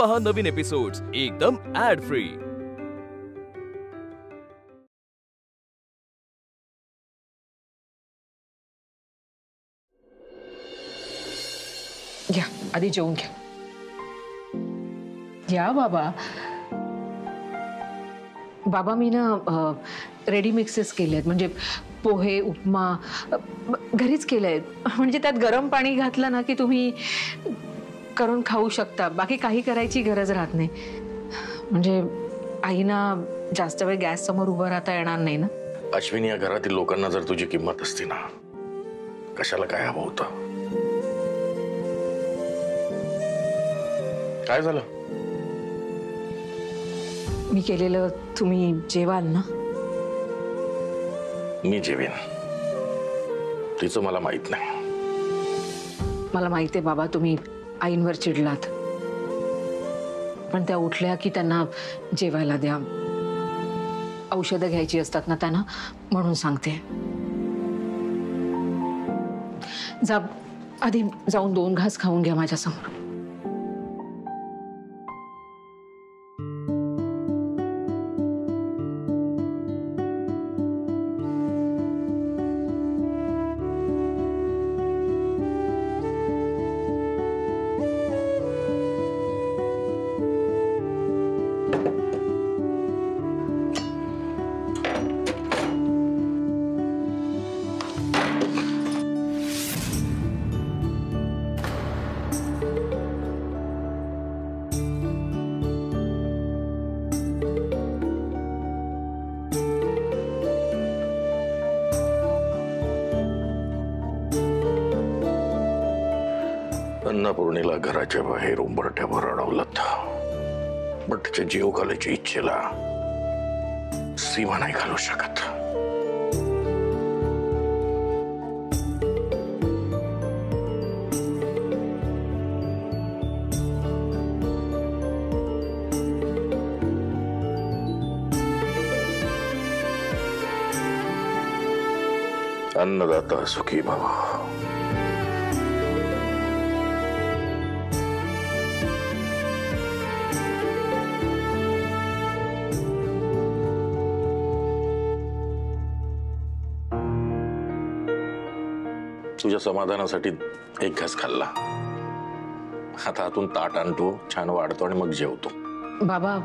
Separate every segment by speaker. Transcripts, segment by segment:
Speaker 1: पहा नवीन एपिसोड्स एकदम add free.
Speaker 2: घ्या, आधी जेवून घ्या। या बाबा। बाबा मी ना रेडी मिक्सेस केलेत, म्हणजे पोहे उपमा घरीच केलेत, म्हणजे त्यात गरम पाणी घातलं ना की तुम्ही करून खाऊ शकता, बाकी काही करायची गरज राहत नाही। म्हणजे आईना जास्त वेळ गॅस समोर उभं राहता येणार नाही ना।
Speaker 3: अश्विनी, या घरातील लोकांना जर तुझी किंमत असती ना, कशाला काय हवं होतं? काय झालं?
Speaker 2: मी केलेलं तुम्ही जेवाल ना?
Speaker 3: मी जेवेन, तिचं मला माहित नाही।
Speaker 2: मला माहिती आहे बाबा, तुम्ही आईंवर चिडलात, पण त्या उठल्या की त्यांना जेवायला द्या, औषधं घ्यायची असतात ना त्यांना, म्हणून सांगते। जा, आधी जाऊन 2 घास खाऊन घ्या माझ्या समोर।
Speaker 3: अन्नपूर्णेला घराच्या बाहेर उंबरठ्यावर अडवलं, पण तिच्या जीव घालायच्या इच्छेला सीमा नाही घालू शकत। अन्नदाता सुखी भव। तुझ्या समाधानासाठी 1 घास खाल्ला, आता हातून ताट आणतो, छान वाढतो आणि मग जेवतो।
Speaker 2: बाबा,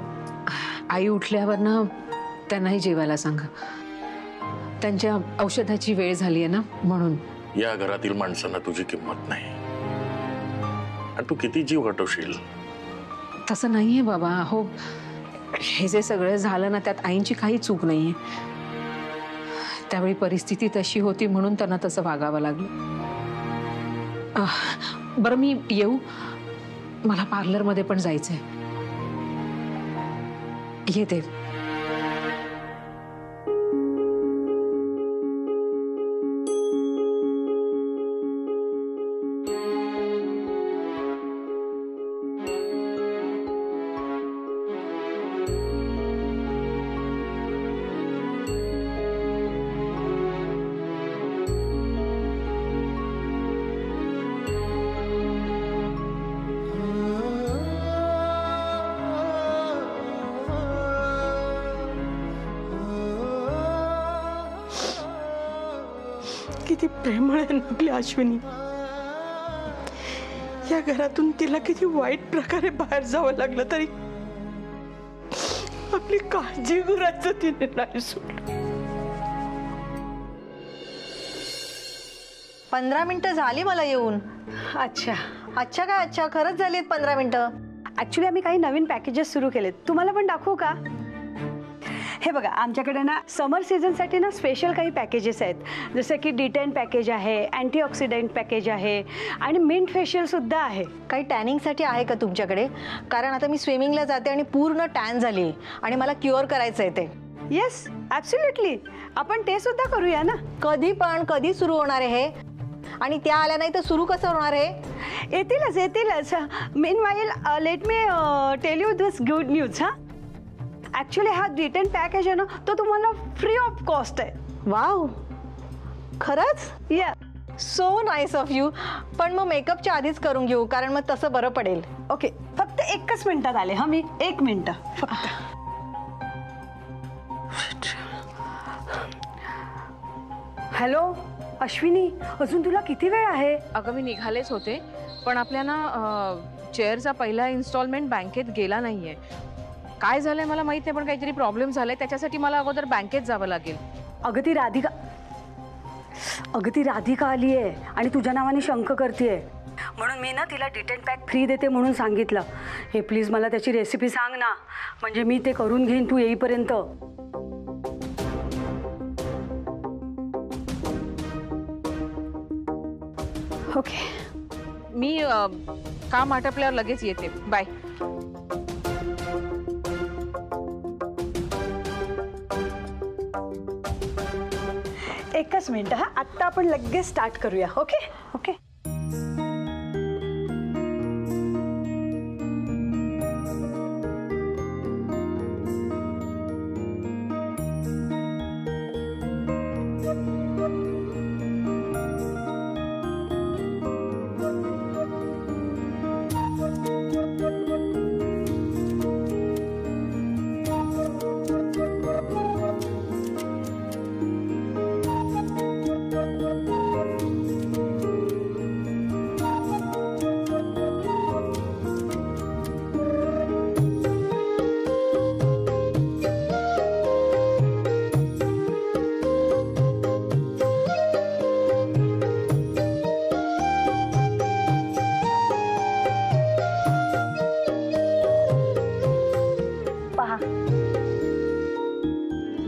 Speaker 2: आई उठल्यावर ना त्यांनाही जेवायला सांगा, त्यांच्या औषधाची वेळ झाली आहे ना, म्हणून।
Speaker 3: या घरातील माणसांना तुझी किंमत नाही, आणि तू किती जीव हटवशील?
Speaker 2: तसं नाहीये बाबा, हो हे जे सगळं झालं ना त्यात आईंची काही चूक नाहीये, त्यावेळी परिस्थिती तशी होती म्हणून त्यांना तसं वागावं लागलं। बरं मी येऊ, मला पार्लरमध्ये पण जायचंय, येते।
Speaker 4: किती प्रेमळ आहे आपली अश्विनी। या घरातून तिला किती वाईट प्रकारे बाहेर जावं लागलं तरी आपली काळजी करायचं तिने नाही सोडलं।
Speaker 5: 15 मिनिटं झाली मला येऊन।
Speaker 6: अच्छा
Speaker 5: अच्छा काय अच्छा, खरंच झालीत 15 मिनिटं।
Speaker 6: ॲक्च्युली आम्ही काही नवीन पॅकेजेस सुरू केलेत, तुम्हाला पण दाखवू का? हे बघा, आमच्याकडे ना समर सीझनसाठी ना स्पेशल काही पॅकेजेस आहेत, जसे की D10 पॅकेज आहे, अँटीऑक्सिडंट पॅकेज आहे आणि मिंट फेशियलसुद्धा आहे।
Speaker 5: काही टॅनिंगसाठी आहे का तुमच्याकडे? कारण आता मी स्विमिंगला जाते आणि पूर्ण टॅन झाली आणि मला क्युअर करायचं आहे ते।
Speaker 6: येस, ॲब्सोल्युटली, आपण ते सुद्धा करूया ना।
Speaker 5: कधी सुरू होणार आहे हे? आणि त्या आल्या नाही तर सुरू कसं होणार आहे?
Speaker 6: येतीलच। Meanwhile let me tell you this good news. हां, ॲक्च्युली हा D10 पॅकेज आहे ना, तो तुम्हाला फ्री ऑफ कॉस्ट आहे।
Speaker 5: वाव, खरंच?
Speaker 6: Yeah,
Speaker 5: so nice of you. पण मग मेकअपच्या आधीच करून घेऊ, कारण मग तसं बरं पडेल।
Speaker 6: ओके, फक्त एकच मिनिटात आले. हा मी 1 मिनिट फक्त. हॅलो अश्विनी, अजून तुला किती वेळ आहे?
Speaker 2: अगं मी निघालेच होते, पण आपल्या ना चेअरचा पहिला इन्स्टॉलमेंट बँकेत गेला नाहीये. काय झालंय मला माहित नाही, पण काहीतरी प्रॉब्लेम झालाय. त्याच्यासाठी मला अगोदर बँकेत जावं लागेल.
Speaker 6: अगं ती राधिका आली आहे आणि तुझ्या नावाने शंक करतेय, म्हणून मी ना तिला डिटेन पॅक फ्री देते म्हणून सांगितलं. हे प्लीज मला त्याची रेसिपी सांग ना, म्हणजे मी ते करून घेईन तू येईपर्यंत. ओके,
Speaker 2: मी काम आटपल्यावर लगेच येते. बाय.
Speaker 6: एकच मिनिट. हा आत्ता आपण लगेच स्टार्ट करूया. Okay okay.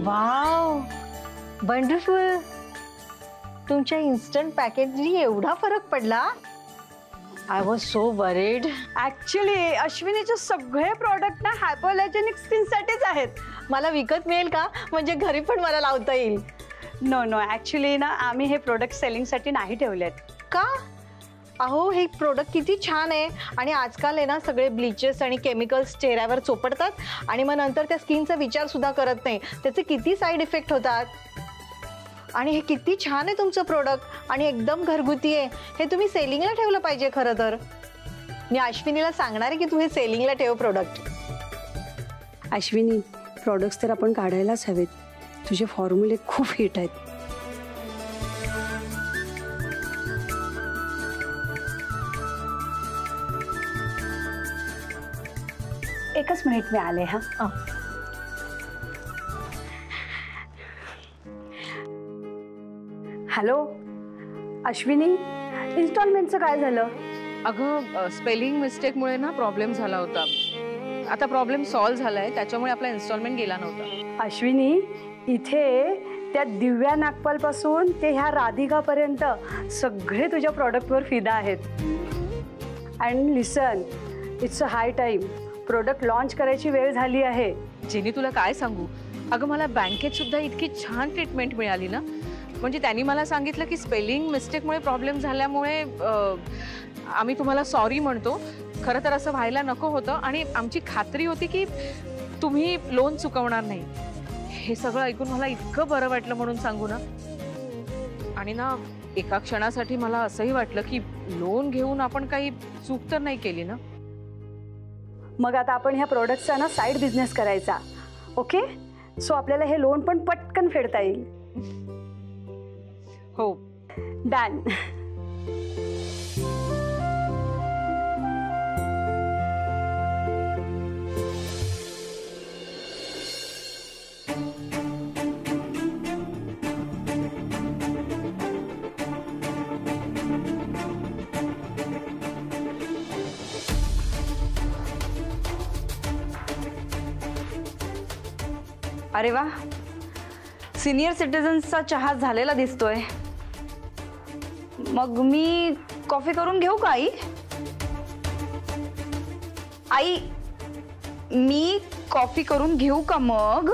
Speaker 5: Wow, wonderful. तुमच्या इन्स्टंट पॅकेजनी एवढा फरक पडला? I was so worried.
Speaker 6: Actually अश्विनीचे सगळे प्रॉडक्ट ना हायपोअलर्जेनिक स्किनसाठीच आहेत.
Speaker 5: मला विकत मिळेल का? म्हणजे घरी पण मला लावता येईल.
Speaker 6: नो ऍक्च्युली ना आम्ही हे प्रोडक्ट सेलिंगसाठी नाही ठेवलेत.
Speaker 5: का? अहो हे प्रोडक्ट किती छान आहे. आणि आजकाल आहे ना सगळे ब्लीचेस आणि केमिकल्स चेहऱ्यावर चोपडतात आणि मग नंतर त्या स्किनचा विचार सुद्धा करत नाही. त्याचे किती साईड इफेक्ट होतात. आणि हे किती छान आहे तुमचं प्रोडक्ट आणि एकदम घरगुती आहे. हे तुम्ही सेलिंगला ठेवलं पाहिजे. खरं तर मी अश्विनीला सांगणार आहे की तू हे सेलिंगला ठेव प्रोडक्ट.
Speaker 6: अश्विनी, प्रॉडक्ट्स तर आपण काढायलाच हवेत. तुझे फॉर्म्युले खूप हिट आहेत. एकच मिनिट मी आले. हा हॅलो अश्विनी, इन्स्टॉलमेंटचं काय झालं?
Speaker 2: अगं स्पेलिंग मिस्टेकमुळे ना प्रॉब्लेम झाला होता. आता प्रॉब्लेम सॉल्व्ह झालाय, त्याच्यामुळे आपला इन्स्टॉलमेंट गेला नव्हता.
Speaker 6: अश्विनी, इथे त्या दिव्या नागपालपासून ते ह्या राधिकापर्यंत सगळे तुझ्या प्रॉडक्टवर फिदा आहेत. And listen, it's a high time. Product launch करायची वेळ झाली आहे.
Speaker 2: जेनी तुला काय सांगू, अगं मला बँकेत सुद्धा इतकी छान ट्रीटमेंट मिळाली ना. म्हणजे त्यांनी मला सांगितलं की स्पेलिंग मिस्टेकमुळे प्रॉब्लेम झाल्यामुळे आम्ही तुम्हाला सॉरी म्हणतो. खरं तर असं व्हायला नको होतं आणि आमची खात्री होती की तुम्ही लोन चुकवणार नाही. हे सगळं ऐकून मला इतकं बरं वाटलं म्हणून सांगू ना. आणि ना एका क्षणासाठी मला असंही वाटलं की लोन घेऊन आपण काही चूक तर नाही केली ना.
Speaker 6: मग आता आपण ह्या प्रोडक्टचा ना साईड बिझनेस करायचा. ओके, सो आपल्याला हे लोन पण पटकन फेडता येईल.
Speaker 2: हो,
Speaker 6: डन.
Speaker 7: अरे वा, सिनियर सिटीजन्सचा चहा झालेला दिसतोय. मग मी कॉफी करून घेऊ का आई? आई, मी कॉफी करून घेऊ का मग?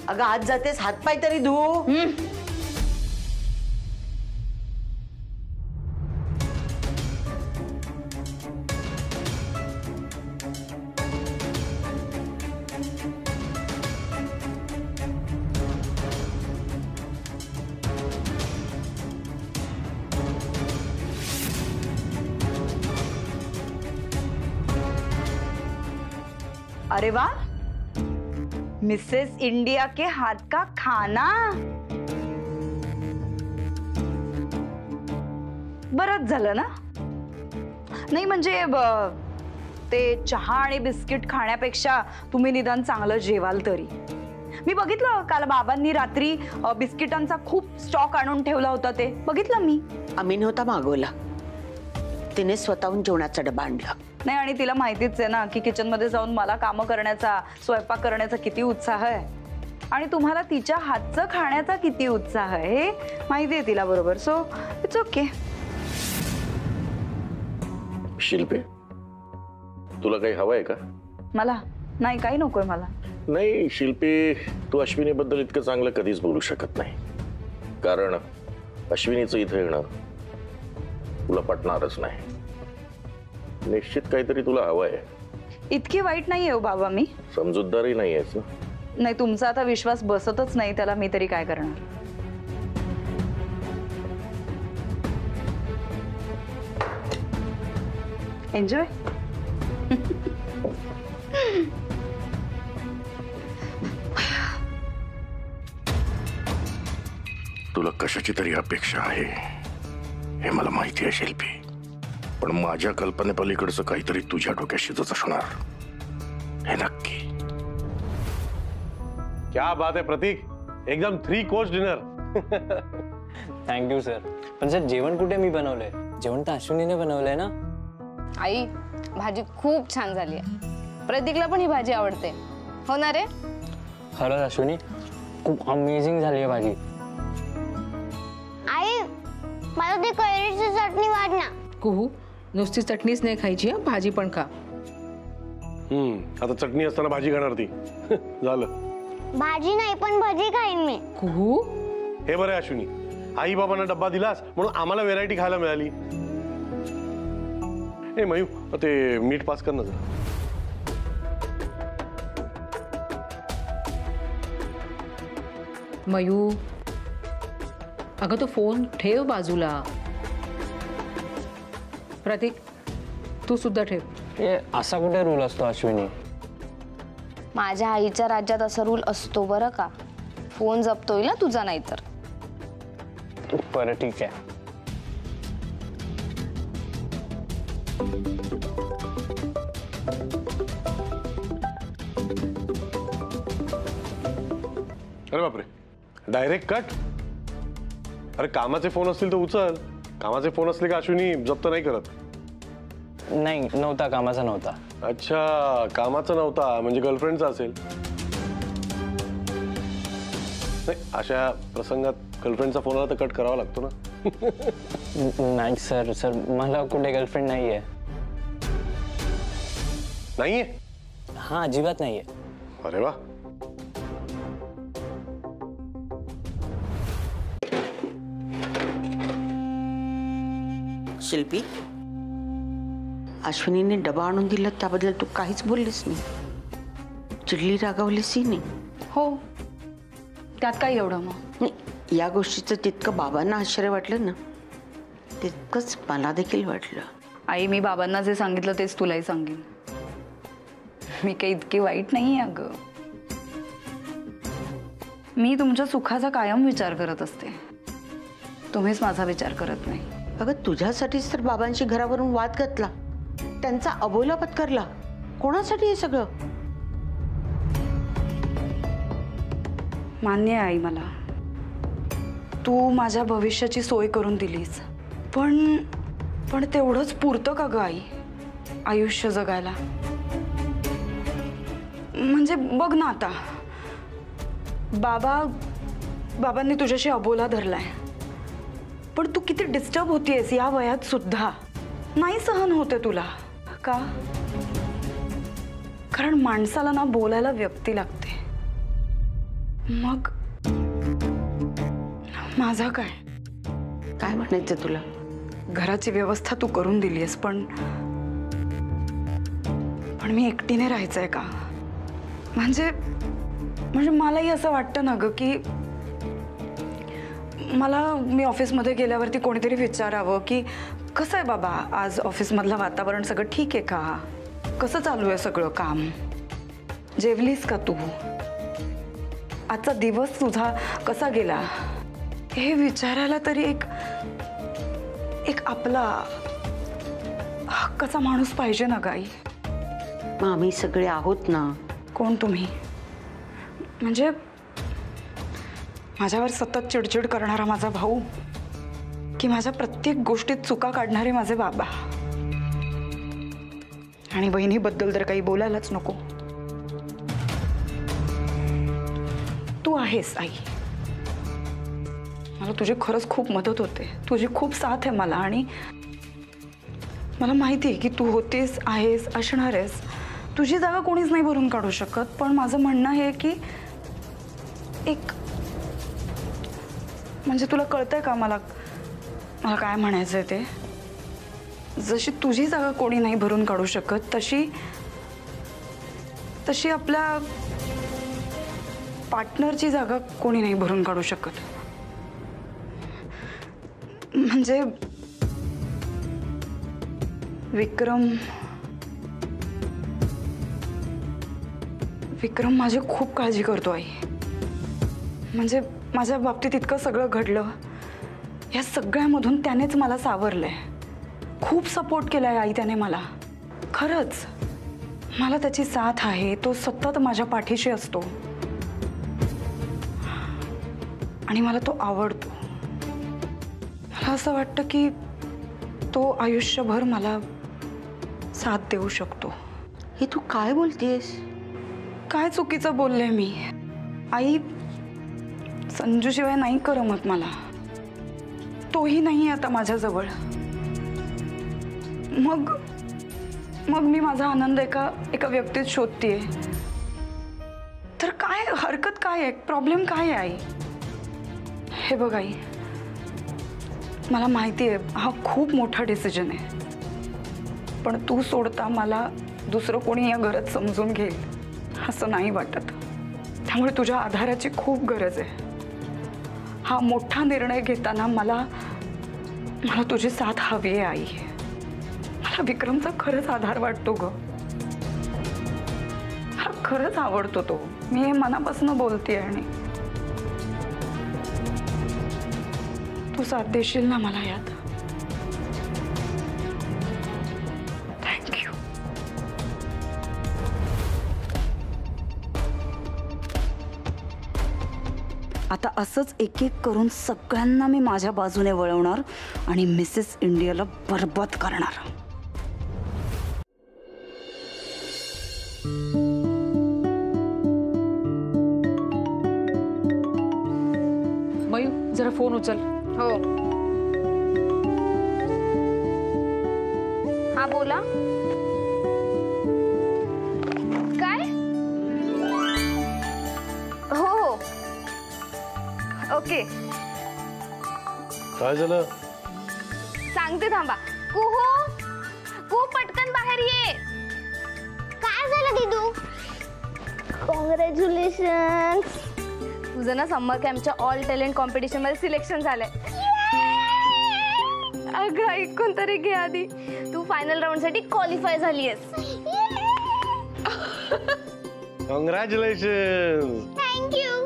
Speaker 8: अगं आज जातेस, हातपाय तरी धु.
Speaker 7: अरे वाह, मिसेस इंडिया के हाथ का खाना। बरंच झालं ना? नाही म्हणजे ते चहा आणि बिस्किट खाण्यापेक्षा तुम्ही निदान चांगलं जेवाल तरी। मी बघितलं काल बाबांनी रात्री बिस्किटांचा खूप स्टॉक आणून ठेवला होता, ते बघितलं मी।
Speaker 8: आम्ही नव्हता मागवला, तिने स्वतःहून जेवणाचा डबा आणला।
Speaker 7: नाही, आणि तिला माहितीच आहे ना की किचन मध्ये जाऊन मला काम करण्याचा, स्वयंपाक करण्याचा किती उत्साह आहे, आणि तुम्हाला तिच्या हातचं खाण्याचा किती उत्साह आहे हे माहिती आहे तिला, बरोबर? So it's okay.
Speaker 3: शिल्पे, तुला काही हवंय का?
Speaker 7: मला नाही, काही नकोय मला।
Speaker 3: नाही शिल्पी, तू अश्विनीबद्दल इतकं चांगलं कधीच बोलू शकत नाही, कारण अश्विनीचं इथे येणं तुला पटणारच नाही। निश्चित काहीतरी तुला हवंय।
Speaker 7: इतकी वाईट नाहीये हो बाबा मी,
Speaker 3: समजूतदारही नाही आहेस ना?
Speaker 7: नाही, तुमचा आता विश्वास बसतच नाही त्याला, मी तरी काय करणार। एन्जॉय।
Speaker 3: तुला कशाची तरी अपेक्षा आहे हे मला माहिती आहे शिल्पी, पण माझ्या कल्पनेपलीकडचं काहीतरी तुझ्या डोक्यात शिजत असणार हे नक्की।
Speaker 9: क्या बात है प्रतीक, एकदम 3 कोर्स डिनर।
Speaker 10: Thank you sir. पण सर जेवण कुठे मी बनवलंय? जेवण तर अश्विनीने बनवलंय ना?
Speaker 11: आई, भाजी खूप छान झाली आहे, प्रतीकला पण ही भाजी आवडते, हो ना रे?
Speaker 10: खरंच अश्विनी, खूप अमेझिंग झाली आहे भाजी।
Speaker 12: आई, मला ती कैरीची चटणी वाढ ना।
Speaker 2: कुहू, नुसती चटणीच नाही खायची, भाजी पण खा।
Speaker 9: आता चटणी असताना भाजी खाणार ती? झालं।
Speaker 12: भाजी नाही पण भजी खाईन मी।
Speaker 2: कुहू,
Speaker 9: हे बरं अश्विनी, आई बाबांना डब्बा दिलास म्हणून आम्हाला व्हेरायटी खायला मिळाली। ए मयू, ते मीठ पास कर ना जरा।
Speaker 2: मयू, अगं तो फोन ठेव बाजूला। प्रतीक, तू सुद्धा ठेव।
Speaker 10: हे असा कुठे रूल असतो अश्विनी?
Speaker 11: माझ्या आईच्या राज्यात असा रूल असतो बरं का, फोन जप्त होईल ना तुझा नाहीतर।
Speaker 10: बरं ठीक आहे।
Speaker 9: अरे बापरे, डायरेक्ट कट? अरे कामाचे फोन असतील तर उचल, कामाचे फोन असले का अश्विनी जप्त नाही करत?
Speaker 10: नाही, नव्हता, कामाचा नव्हता।
Speaker 9: अच्छा, कामाचा नव्हता म्हणजे गर्लफ्रेंडचा असेल। नाही, अशा प्रसंगात गर्लफ्रेंडचा फोन आला तर कट करावा लागतो ना?
Speaker 10: नाही सर, सर मला कुठे गर्लफ्रेंड नाहीये।
Speaker 9: नाहीये?
Speaker 10: हा, अजिबात नाहीये।
Speaker 9: अरे वा।
Speaker 8: शिल्पी, अश्विनीने डबा आणून दिला त्याबद्दल तू काहीच बोललीस नाही, चिडली, रागावलीसही नाही।
Speaker 7: हो, त्यात काय एवढं मग?
Speaker 8: नाही, या गोष्टीचं जितकं बाबांना आश्चर्य वाटलं ना तितकंच मला देखील वाटलं।
Speaker 7: आई, मी बाबांना जे सांगितलं तेच तुलाही सांगेन, मी काही इतकी वाईट नाही आहे अगं। मी तुमच्या सुखाचा कायम विचार करत असते, तुम्हीच माझा विचार करत नाही।
Speaker 8: अगं तुझ्यासाठीच तर बाबांशी घरावरून वाद घातला, त्यांचा अबोला पत्करला, कोणासाठी हे सगळं?
Speaker 7: मान्य आहे आई मला, तू माझ्या भविष्याची सोय करून दिलीस, पण तेवढंच पुरतं का ग आई आयुष्य जगायला? म्हणजे बघ ना आता, बाबांनी तुझ्याशी अबोला धरलाय, पण तू किती डिस्टर्ब होतीयस या वयात सुद्धा, नाही सहन होते तुला का? कारण माणसाला ना बोलायला व्यक्ती लागते। मग माझा काय
Speaker 8: म्हणायचं तुला?
Speaker 7: घराची व्यवस्था तू करून दिलीस, पण मी एकटीने राहायचंय का? म्हणजे मलाही असं वाटतं ना ग की मी ऑफिसमध्ये गेल्यावरती कोणीतरी विचारावं की कसं आहे बाबा, आज ऑफिसमधलं वातावरण सगळं ठीक आहे का? कसं चालू आहे सगळं काम? जेवलीस का तू? आजचा दिवस तुझा कसा गेला हे विचारायला तरी एक आपला हक्काचा माणूस पाहिजे ना गाई.
Speaker 8: मग आम्ही सगळे आहोत ना.
Speaker 7: कोण तुम्ही? म्हणजे माझ्यावर सतत चिडचिड करणारा माझा भाऊ की माझ्या प्रत्येक गोष्टीत चुका काढणारे माझे बाबा. आणि बहिणीबद्दल तर काही बोलायलाच नको. तू आहेस आई. मला तुझी खरंच खूप मदत होते. तुझी खूप साथ आहे मला. आणि मला माहिती आहे की तू होतीस, आहेस, असणार आहेस. तुझी जागा कोणीच नाही भरून काढू शकत. पण माझं म्हणणं हे की एक म्हणजे तुला कळतंय का मला काय म्हणायचंय ते? जशी तुझी जागा कोणी नाही भरून काढू शकत तशी आपल्या पार्टनरची जागा कोणी नाही भरून काढू शकत. म्हणजे विक्रम माझी खूप काळजी करतो आई. म्हणजे माझ्या बाबतीत इतकं सगळं घडलं, या सगळ्यामधून त्यानेच मला सावरलंय. खूप सपोर्ट केलाय आई त्याने मला. खरंच मला त्याची साथ आहे. तो सतत माझ्या पाठीशी असतो आणि मला तो आवडतो. मला असं वाटतं की तो आयुष्यभर मला साथ देऊ शकतो.
Speaker 8: हे तू काय बोलतेस?
Speaker 7: काय चुकीचं बोलले मी? आई, संजूशिवाय नाही करमत मला. तोही नाही आता माझ्याजवळ. मग मी माझा आनंद एका व्यक्तीत शोधतेय. तर काय हरकत काय आहे? प्रॉब्लेम काय आहे आई? हे बघ आई, मला माहिती आहे हा खूप मोठा डिसिजन आहे. पण तू सोडता मला दुसरं कोणी या घरात समजून घेईल असं नाही वाटत. त्यामुळे तुझ्या आधाराची खूप गरज आहे. हा मोठा निर्णय घेताना मला तुझी साथ हवी आहे आई. मला विक्रमचा खरंच आधार वाटतो ग. हा खरंच आवडतो तो. मी हे मनापासून बोलते. आणि तू साथ देशील ना मला यात? थँक्यू.
Speaker 6: आता असंच एक एक करून सगळ्यांना मी माझ्या बाजूने वळवणार आणि मिसेस इंडियाला बरबाद करणार.
Speaker 2: मयू, जरा फोन उचल.
Speaker 11: हो. हा बोला. काय? हो. ओके.
Speaker 9: काय झालं?
Speaker 11: सांगते थांबा. कुहू पटकन बाहेर ये.
Speaker 12: काय झालं दीदू? कॉंग्रॅच्युलेशन.
Speaker 11: तुझं ना समर कॅम्पच्या ऑल टॅलेंट कॉम्पिटिशन मध्ये सिलेक्शन झालंय. अगं ऐकून तरी घे आधी. तू फायनल राऊंड साठी क्वालिफाय झालीयस.
Speaker 9: कॉंग्रॅच्युलेशन.
Speaker 12: थँक्यू.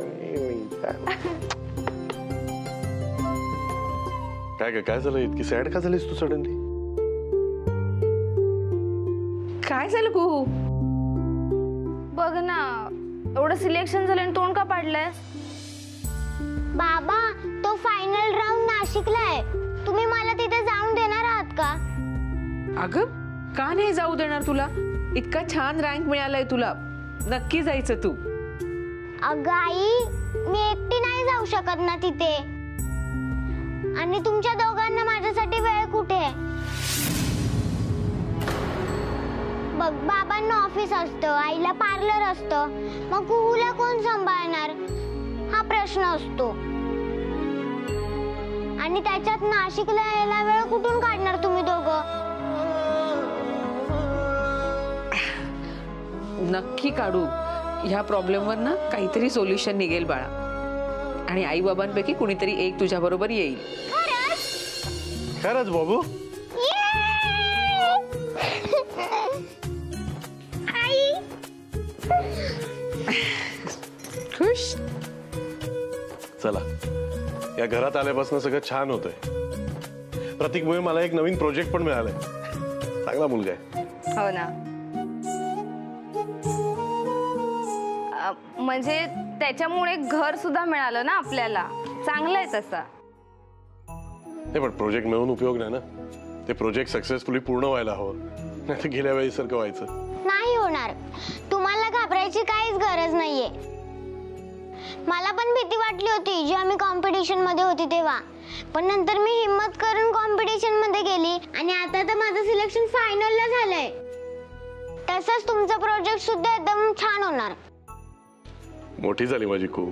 Speaker 9: काय झालं? इतकी सॅड का झालीस तू सडनली?
Speaker 2: काय झालं कुहू?
Speaker 11: बघ ना, एवढं सिलेक्शन झालं आणि तोंड का पाडलंय?
Speaker 12: बाबा, तो फायनल राऊंड नाशिकला आहे. तुम्ही मला तिथे जाऊन देणार आहात का?
Speaker 2: अगं, का नाही जाऊ देणार तुला? इतका छान रँक मिळालाय तुला. नक्की जायचं तू.
Speaker 12: अगं आई, मी एकटी नाही जाऊ शकत ना तिथे. आणि तुमच्या दोघांना माझ्यासाठी वेळ कुठे आहे? बघ, बाबांना ऑफिस असतं, आईला पार्लर असतं. मग कुहूला कोण सांभाळणार हा प्रश्न असतो. आणि त्याच्यात नाशिकला यायला वेळ कुठून काढणार तुम्ही दोघं?
Speaker 2: नक्की काढू. ह्या प्रॉब्लेमवर ना काहीतरी सोल्युशन निघेल बाळा. आणि आई बाबांपैकी कुणीतरी एक तुझ्या बरोबर येईल.
Speaker 9: खरंच बाबू?
Speaker 12: आई
Speaker 9: चला, या घरात आल्यापासून सगळं छान होतंय. प्रतीकमुळे मला एक नवीन प्रोजेक्ट पण मिळालाय. चांगला मुलगा आहे.
Speaker 11: हो ना. म्हणजे त्याच्यामुळे घर सुद्धा मिळालं ना आपल्याला. चांगलं आहे तसं.
Speaker 9: नाही पण प्रोजेक्ट मिळून उपयोग नाही ना. ते प्रोजेक्ट सक्सेसफुली पूर्ण व्हायला हवं, नाही तर गेल्या वेळी सारखं व्हायचं
Speaker 12: नाही होणार. तुम्हाला घाबरायची काहीच गरज नाहीये. मला पण भीती वाटली होती जेव्हा मी कॉम्पिटिशन मध्ये होती तेव्हा, पण नंतर मी हिम्मत करून कॉम्पिटिशन मध्ये गेली आणि आता तर माझं सिलेक्शन फायनलला झालंय. तसंच तुमचा प्रोजेक्ट सुद्धा एकदम छान होणार.
Speaker 9: मोठी झाली माझी कू.